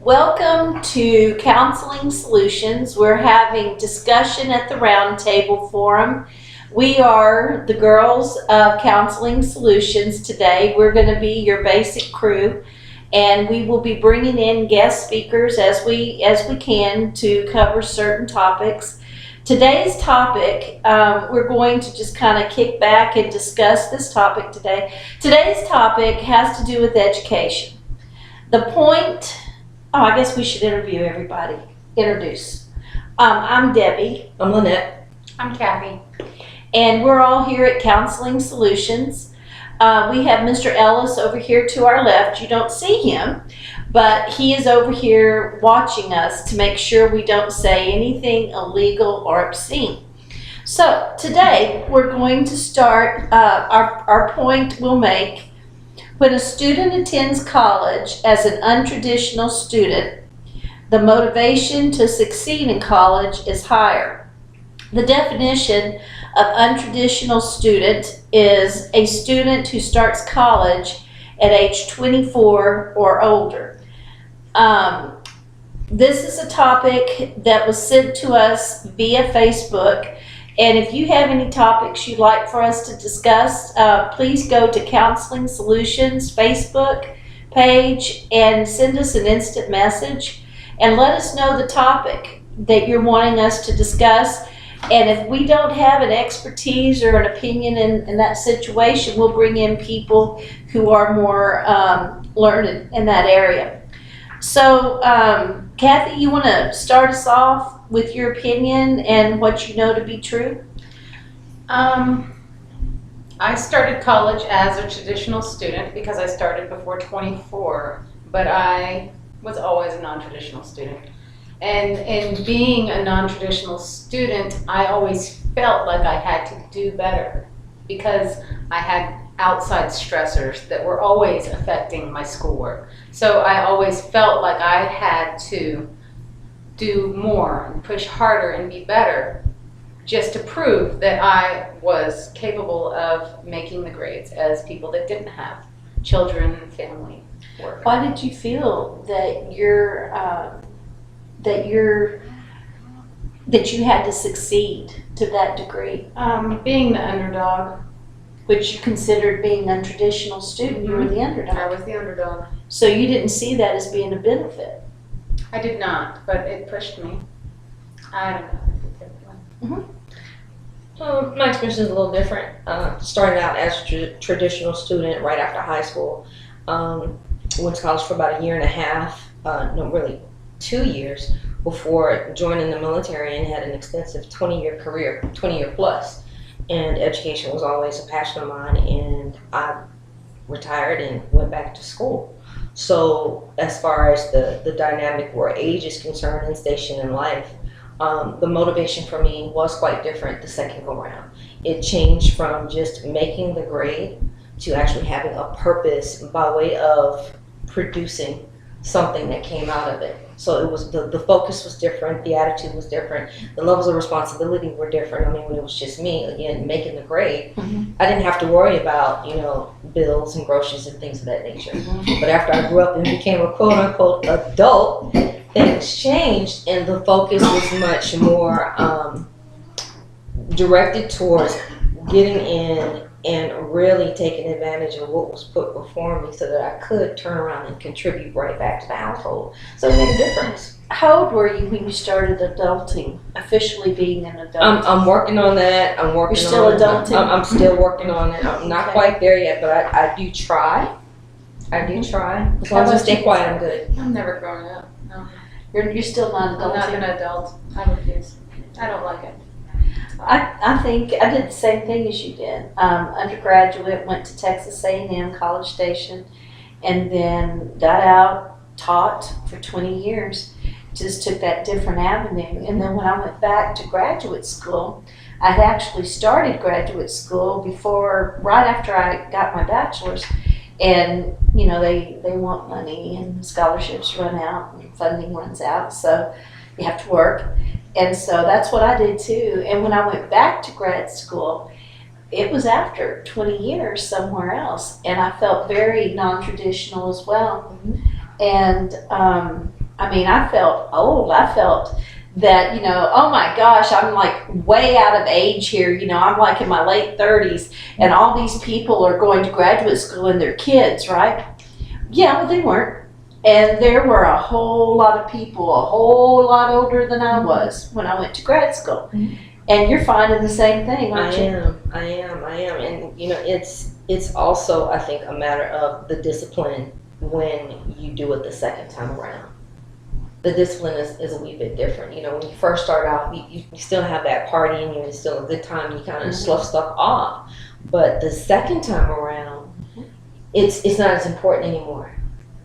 Welcome to Counseling Solutions. We're having discussion at the Roundtable Forum. We are the girls of Counseling Solutions today. We're going to be your basic crew, and we will be bringing in guest speakers as we can to cover certain topics. Today's topic, we're going to just kind of kick back and discuss this topic today. Today's topic has to do with education. The point, I guess we should interview everybody. Introduce. I'm Debbie. I'm Lynette. I'm Kathy. And we're all here at Counseling Solutions. We have Mr. Ellis over here to our left. You don't see him, but he is over here watching us to make sure we don't say anything illegal or obscene. So today we're going to start, our point we'll make. When a student attends college as an untraditional student, the motivation to succeed in college is higher. The definition of untraditional student is a student who starts college at age 24 or older. This is a topic that was sent to us via Facebook. And if you have any topics you'd like for us to discuss, please go to Counseling Solutions Facebook page and send us an instant message and let us know the topic that you're wanting us to discuss. And if we don't have an expertise or an opinion in that situation, we'll bring in people who are more learned in that area. So, Kathy, you want to start us off with your opinion and what you know to be true? I started college as a traditional student because I started before 24, but I was always a non-traditional student. And in being a non-traditional student, I always felt like I had to do better because I had outside stressors that were always affecting my schoolwork. So I always felt like I had to do more and push harder and be better just to prove that I was capable of making the grades as people that didn't have children and family work. Why did you feel that you had to succeed to that degree? Being the underdog. Which you considered being a untraditional student, you were the underdog. I was the underdog. So you didn't see that as being a benefit? I did not, but it pushed me. I don't know. My experience is a little different. Started out as a traditional student right after high school. Went to college for about a year and a half, no, really 2 years, before joining the military and had an extensive 20-year career, 20-year plus. And education was always a passion of mine, and I retired and went back to school. So as far as the dynamic where age is concerned and station in life, the motivation for me was quite different the second go round. It changed from just making the grade to actually having a purpose by way of producing something that came out of it. So it was the focus was different, the attitude was different, the levels of responsibility were different. I mean, when it was just me, again, making the grade, I didn't have to worry about, bills and groceries and things of that nature. But after I grew up and became a quote unquote adult, things changed and the focus was much more directed towards getting in and really taking advantage of what was put before me so that I could turn around and contribute right back to the household. So it made a difference. How old were you when you started adulting, officially being an adult? I'm working on that. You're still adulting? I'm still working on it. I'm not quite there yet, but I do try. I do try. As long as I stay quiet, I'm good. I'm never growing up. No. You're still not adulting? I'm not an adult. I refuse. I don't like it. I think I did the same thing as you did. Undergraduate, went to Texas A&M, College Station, and then got out, taught for 20 years. Just took that different avenue. And then when I went back to graduate school, I'd actually started graduate school right after I got my bachelor's. And, they want money and scholarships run out and funding runs out. So you have to work. And so that's what I did too. And when I went back to grad school, it was after 20 years somewhere else. And I felt very non-traditional as well. And I mean, I felt old. I felt that, oh my gosh, I'm like way out of age here. I'm like in my late 30s, and all these people are going to graduate school and they're kids, right? Yeah, well, they weren't. And there were a whole lot of people, a whole lot older than I was when I went to grad school. Mm-hmm. And you're finding the same thing, aren't you? I am. And it's also, I think, a matter of the discipline when you do it the second time around. The discipline is a wee bit different. When you first start out, you still have that party in you, and it's still a good time. You kind of slough stuff off. But the second time around, it's not as important anymore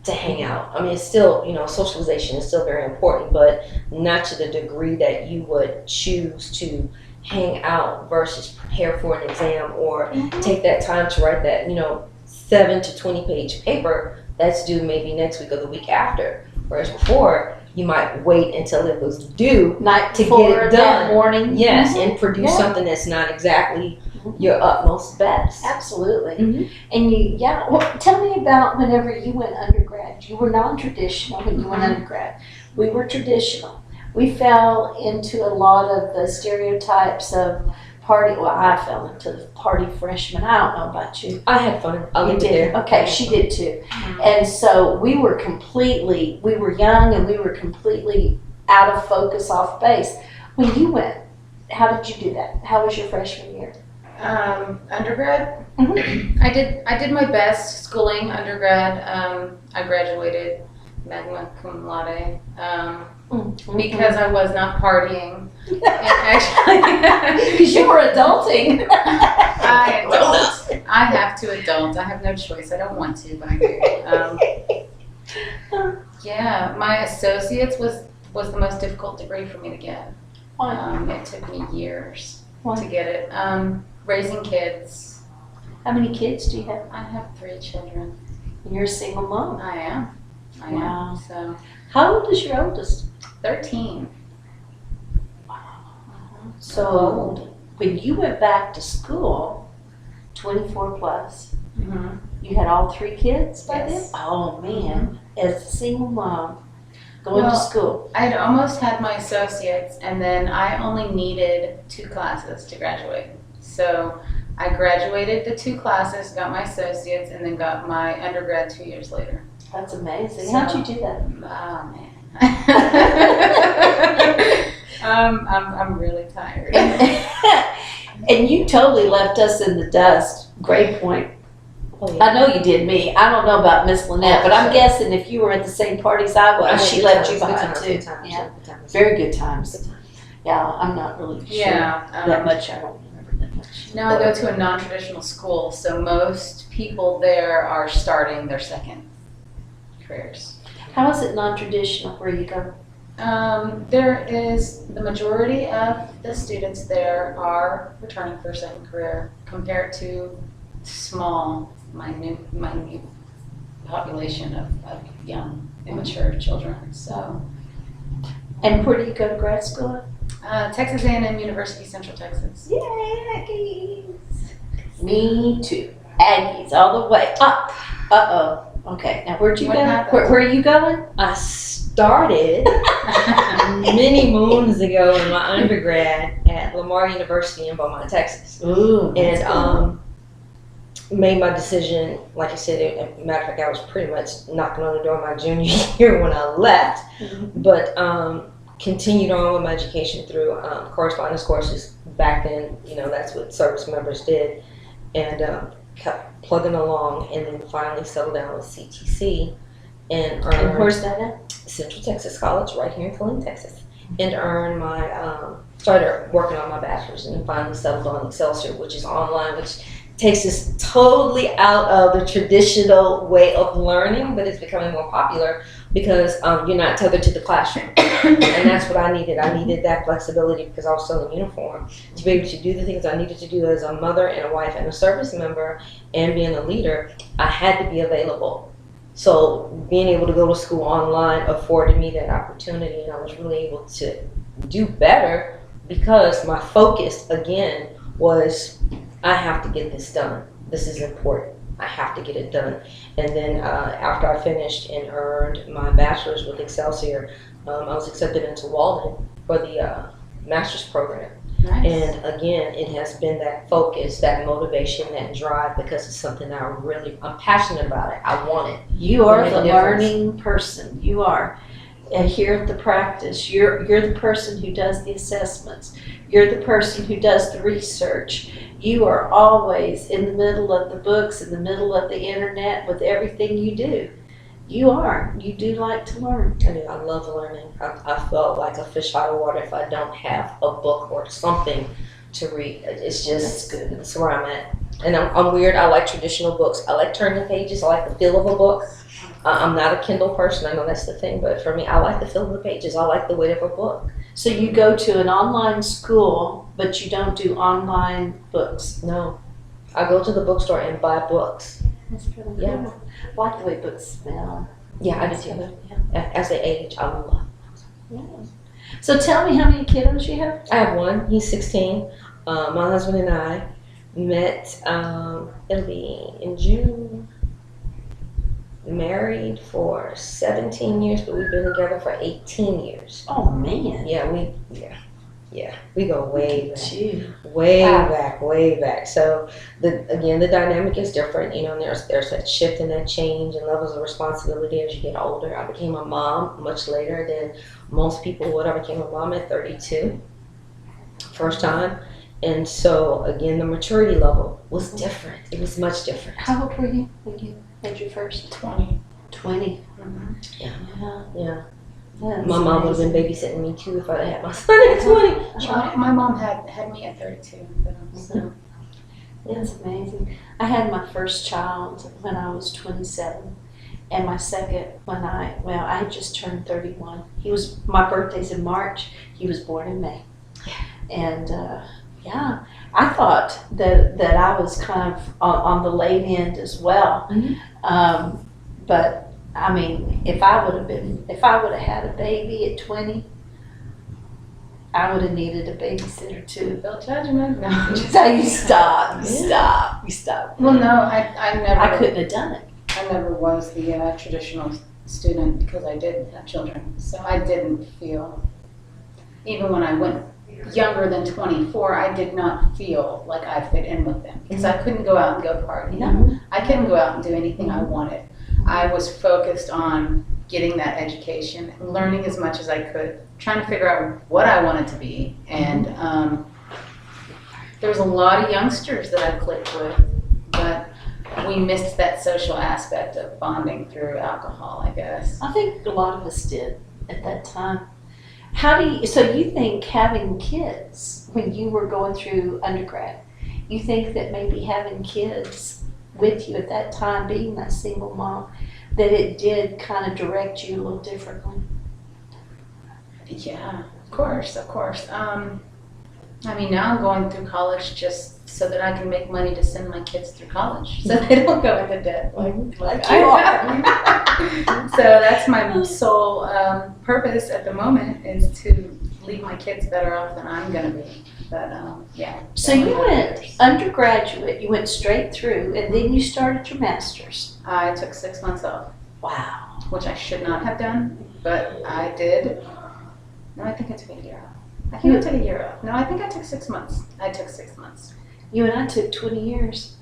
to hang out. I mean, it's still, socialization is still very important, but not to the degree that you would choose to hang out versus prepare for an exam or take that time to write that, 7 to 20 page paper that's due maybe next week or the week after. Whereas before, you might wait until it was due Night to before, get it done. that morning. Yes, and produce something that's not exactly your utmost best. Absolutely. And well, tell me about whenever you went undergrad. You were non-traditional when you went undergrad. We were traditional. We fell into a lot of the stereotypes of I fell into the party freshman. I don't know about you. I had fun. I'll leave it did. there. Okay, she did too. And so we were young and we were completely out of focus, off base. When you went, how did you do that? How was your freshman year? Undergrad? I did my best schooling undergrad. I graduated magna cum laude because I was not partying. And actually, because you were adulting. I adult. I have to adult. I have no choice. I don't want to, but I do. Yeah, my associates was the most difficult degree for me to get. It took me years to get it. Raising kids. How many kids do you have? I have 3 children. And you're a single mom. I am. Wow. So, how old is your oldest? 13. So when you went back to school, 24 plus, you had all 3 kids by then? Oh man, as a single mom going to school. I'd almost had my associates, and then I only needed 2 classes to graduate. So I graduated the 2 classes, got my associates, and then got my undergrad 2 years later. That's amazing. How'd you do that? Oh man. I'm really tired. And you totally left us in the dust. Grade point. Oh, yeah. I know you did me. I don't know about Miss Lynette, but I'm guessing if you were at the same parties I was, she left you behind too. Yeah, very good times. Yeah, I'm not really sure that much. I don't remember that much. Now I go to a non-traditional school, so most people there are starting their second careers. How is it non-traditional where you go? There is, the majority of the students there are returning for a second career compared to small, minute population of young, immature children. So. And where do you go to grad school? Texas A&M University, Central Texas. Yay, Aggies! Me too. Aggies all the way up. Okay, now where'd you go? Where are you going? I started many moons ago in my undergrad at Lamar University in Beaumont, Texas. Ooh, and made my decision, like I said, matter of fact, I was pretty much knocking on the door my junior year when I left, but continued on with my education through correspondence courses. Back then, that's what service members did, and kept plugging along, and then finally settled down with CTC and earned. And where's that at? Central Texas College, right here in Killeen, Texas, and earned my started working on my bachelor's, and then finally settled on Excelsior, which is online, which takes us totally out of the traditional way of learning, but it's becoming more popular because you're not tethered to the classroom. And that's what I needed. I needed that flexibility because I was still in uniform to be able to do the things I needed to do as a mother and a wife and a service member and being a leader. I had to be available. So being able to go to school online afforded me that opportunity, and I was really able to do better because my focus, again, was I have to get this done. This is important. I have to get it done. And then after I finished and earned my bachelor's with Excelsior, I was accepted into Walden for the master's program. Nice. And again, it has been that focus, that motivation, that drive, because it's something that I'm passionate about it. I want it. You are Make a the difference. learning person. You are. And here at the practice, you're the person who does the assessments. You're the person who does the research. You are always in the middle of the books, in the middle of the internet with everything you do. You are. You do like to learn. I do. I love learning. I felt like a fish out of water if I don't have a book or something to read. It's just That's good. That's where I'm at. And I'm weird. I like traditional books. I like turning pages. I like the feel of a book. I'm not a Kindle person. I know that's the thing, but for me, I like the feel of the pages. I like the weight of a book. So you go to an online school, but you don't do online books. No, I go to the bookstore and buy books. That's pretty cool. Yeah. I like the way books smell. Yeah, I do too. As they age, I love. Yeah. So tell me how many kiddos you have? I have one. He's 16. My husband and I met. It'll be in June. Married for 17 years, but we've been together for 18 years. Oh man. Yeah, we go way back. Gee. Way back. So the dynamic is different. You know, and there's that shift and that change and levels of responsibility as you get older. I became a mom much later than most people would. I became a mom at 32, first time. And so again, the maturity level was different. It was much different. How old were you when you had your first? 20. 20. Mm-hmm. Yeah. Yeah. That's My mom would have been amazing. babysitting me too if I had my son at 20. My mom had me at 32. So. That's amazing. I had my first child when I was 27, and my second I had just turned 31. My birthday's in March. He was born in May. And I thought that I was kind of on the late end as well. Mhm. But I mean, if I would have had a baby at 20, I would have needed a babysitter too. Don't judgment. No. So you stop. Well, no, I never. I couldn't have done it. I never was the traditional student because I did have children. So I didn't feel, even when I went younger than 24, I did not feel like I fit in with them because I couldn't go out and go party. No. I couldn't go out and do anything I wanted. I was focused on getting that education, learning as much as I could, trying to figure out what I wanted to be. And there was a lot of youngsters that I clicked with, but we missed that social aspect of bonding through alcohol, I guess. I think a lot of us did at that time. So you think having kids when you were going through undergrad, you think that maybe having kids with you at that time, being that single mom, that it did kind of direct you a little differently? Yeah, of course. I mean, now I'm going through college just so that I can make money to send my kids through college, so they don't go into debt like you are. So that's my sole purpose at the moment, is to leave my kids better off than I'm going to be. But yeah. So you went undergraduate, you went straight through, and then you started your master's. I took 6 months off, Wow. which I should not have done, but I did. No, I think I took a year off. I think I took a year off. No, I think I took 6 months. I took 6 months. You and I took 20 years.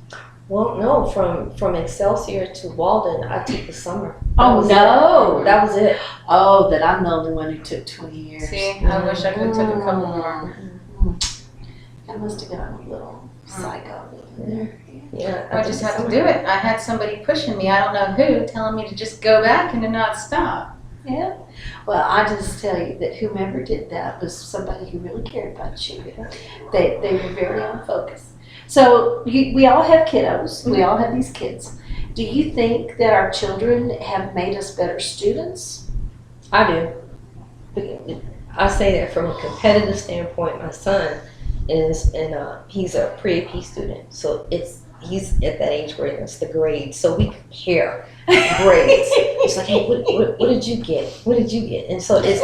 Well, no, from Excelsior to Walden, I took the summer. Oh, no. That was it. Oh, that I'm the only one who took 20 years. See, I wish I could have took a couple more. I must have gotten a little psycho over there. Yeah, I just had to do it. I had somebody pushing me, I don't know who, telling me to just go back and to not stop. Yeah. Well, I just tell you that whomever did that was somebody who really cared about you. They were very on focus. So we all have kiddos. We all have these kids. Do you think that our children have made us better students? I do. I say that from a competitive standpoint. My son is he's a pre-AP student, so he's at that age where it's the grades, so we compare grades. It's like, hey, what did you get? What did you get? And so it's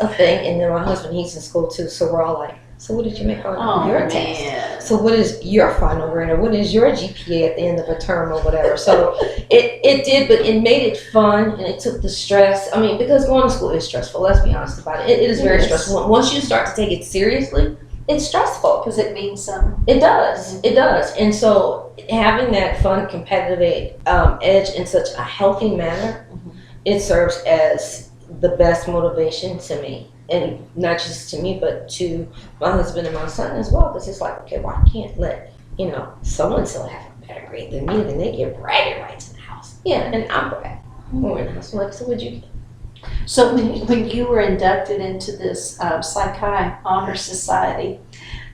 a thing. And then my husband, he's in school too, so we're all like, So what did you make on Oh, your man. test? So what is your final grade, or what is your GPA at the end of a term or whatever? So it did, but it made it fun, and it took the stress. I mean, because going to school is stressful. Let's be honest about it. It is very stressful. Once you start to take it seriously, it's stressful. Because it means something. It does. It does. And so having that fun, competitive edge in such a healthy manner, it serves as the best motivation to me. And not just to me, but to my husband and my son as well. Because it's like, okay, well, I can't let, so-and-so have a better grade than me. Then they get bragging rights in the house. Yeah, and I'm bragging. We're in the house. I'm like, so what'd you get? So when you were inducted into this Psychi Honor Society,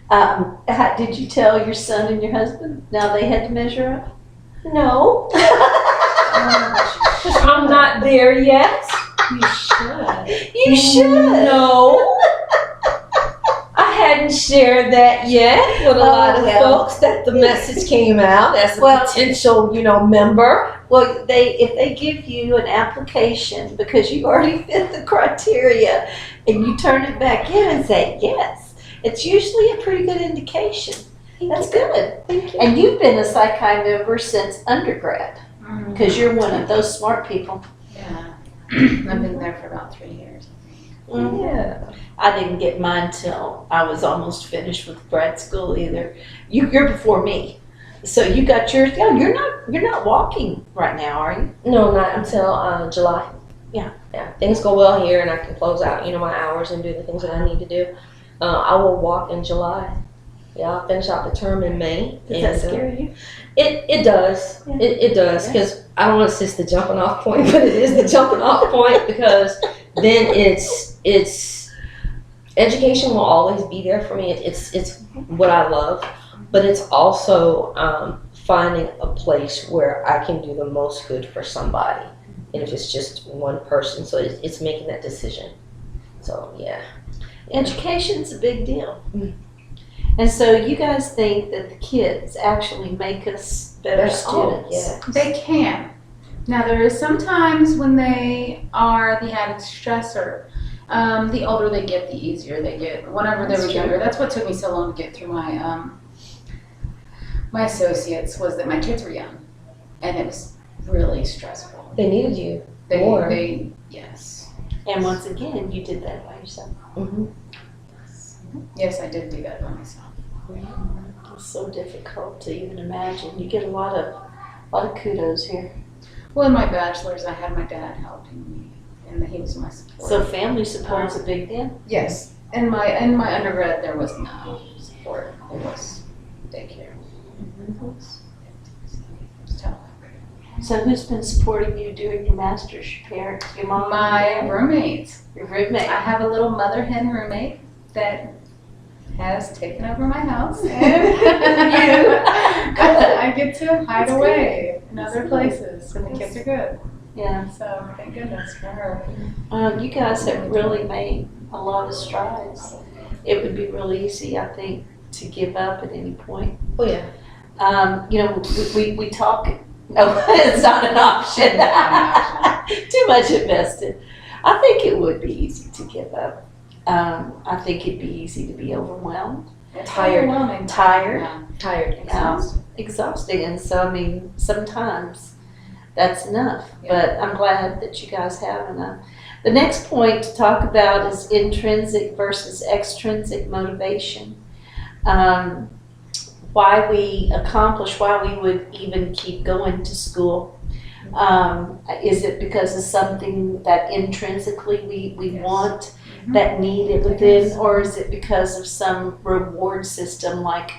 did you tell your son and your husband now they had to measure up? No. I'm not there yet. You should. You should. No. I hadn't shared that yet with a lot of folks that the message came out as a potential, member. Well, if they give you an application because you already fit the criteria and you turn it back in and say yes, it's usually a pretty good indication. That's good. Thank you. And you've been a Psychi member since undergrad because you're one of those smart people. Yeah. I've been there for about 3 years. Yeah. I didn't get mine till I was almost finished with grad school either. You're before me. So you got yours. Oh, you're not walking right now, are you? No, not until July. Yeah. Yeah. Things go well here, and I can close out, my hours and do the things that I need to do. I will walk in July. Yeah, I'll finish out the term in May. Does that scare you? It does. Yeah. It does, because I don't want to say it's the jumping off point, but it is the jumping off point, because then it's education will always be there for me. It's what I love, but it's also finding a place where I can do the most good for somebody, and if it's just one person, so it's making that decision. So yeah, Education's a big deal. And so you guys think that the kids actually make us better students? Yeah. They can. Now, there is sometimes when they are the added stressor. The older they get, the easier they get. Whenever they were younger, that's what took me so long to get through my my associates, was that my kids were young, and it was really stressful. They needed you. Yes. And once again, you did that by yourself. Mm-hmm. Yes, I did do that by myself. It's so difficult to even imagine. You get a lot of kudos here. Well, in my bachelor's, I had my dad helping me, and he was my support. So family support's a big deal? Yes. In my undergrad, there was no support. It was daycare. So who's been supporting you during your master's? Your parents, your mom? My roommates. Your roommate? I have a little mother hen roommate that has taken over my house, and I get to hide away in other places, and the kids are good. Yeah. So thank goodness for her. You guys have really made a lot of strides. It would be really easy, I think, to give up at any point. Oh yeah. We talk. No, it's not an option. Too much invested. I think it would be easy to give up. I think it'd be easy to be overwhelmed, Tired. Tired. exhausting. And so, I mean, sometimes that's enough. Yeah. But I'm glad that you guys have enough. The next point to talk about is intrinsic versus extrinsic motivation. Why we accomplish, why we would even keep going to school. Is it because of something that intrinsically we Yes. want, that need it within, or is it because of some reward system, like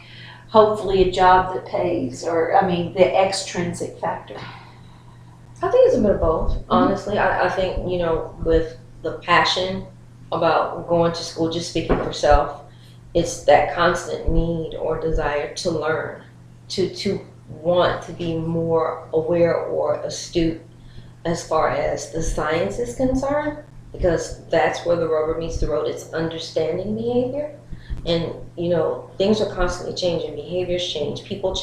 hopefully a job that pays, or the extrinsic factor? I think it's a bit of both, honestly. I think, with the passion about going to school, just speaking for self, it's that constant need or desire to learn, to want to be more aware or astute as far as the science is concerned, because that's where the rubber meets the road. It's understanding behavior. And, things are constantly changing. Behaviors change, people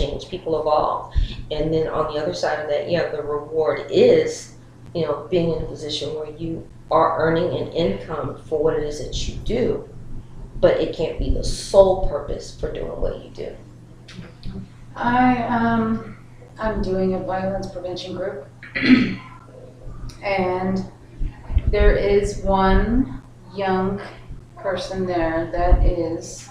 evolve. And then on the other side of that, the reward is, being in a position where you are earning an income for what it is that you do. but it can't be the sole purpose for doing what you do. I'm doing a violence prevention group, and there is one young person there that is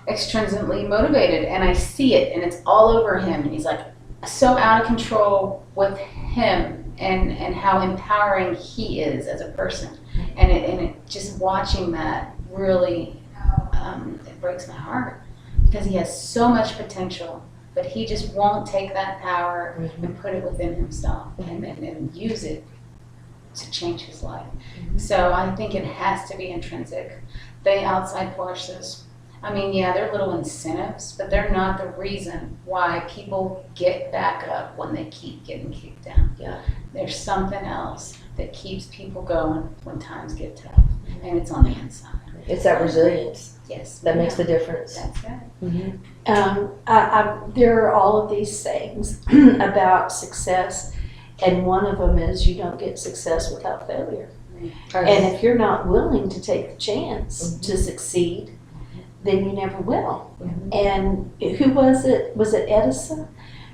extrinsically motivated, and I see it, and it's all over him, and he's like so out of control with him and how empowering he is as a person, and it just watching that really it breaks my heart because he has so much potential, but he just won't take that power and put it within himself and use it to change his life. So I think it has to be intrinsic. The outside forces, I mean, yeah, they're little incentives, but they're not the reason why people get back up when they keep getting kicked down. Yeah. There's something else that keeps people going when times get tough, and it's on the inside. It's that resilience Yes. that makes the difference. That's it. There are all of these sayings about success, and one of them is you don't get success without failure. And if you're not willing to take the chance to succeed, then you never will. And who was it? Was it Edison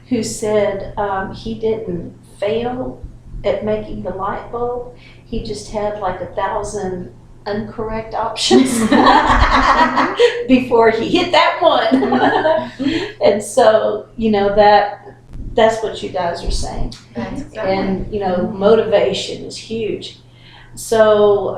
who said he didn't fail at making the light bulb? He just had like 1,000 incorrect options before he hit that one. And so, that's what you guys are saying. That's exactly. And, motivation is huge. So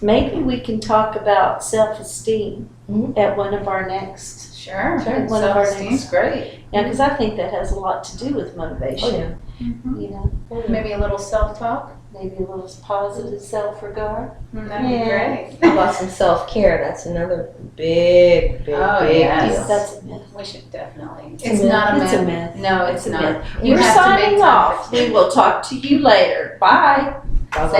maybe we can talk about self-esteem at one of our next. Sure. One of our Self-esteem's next. great. Yeah, because I think that has a lot to do with motivation. Maybe a little self-talk. Maybe a little positive self-regard. That'd be great. How about some self-care? That's another big yes. deal. That's a myth. We should definitely. a It's myth. not a myth. It's a myth. No, it's a not. myth. You We're have to make signing time off. for it. We will talk to you later. Bye. Bye-bye.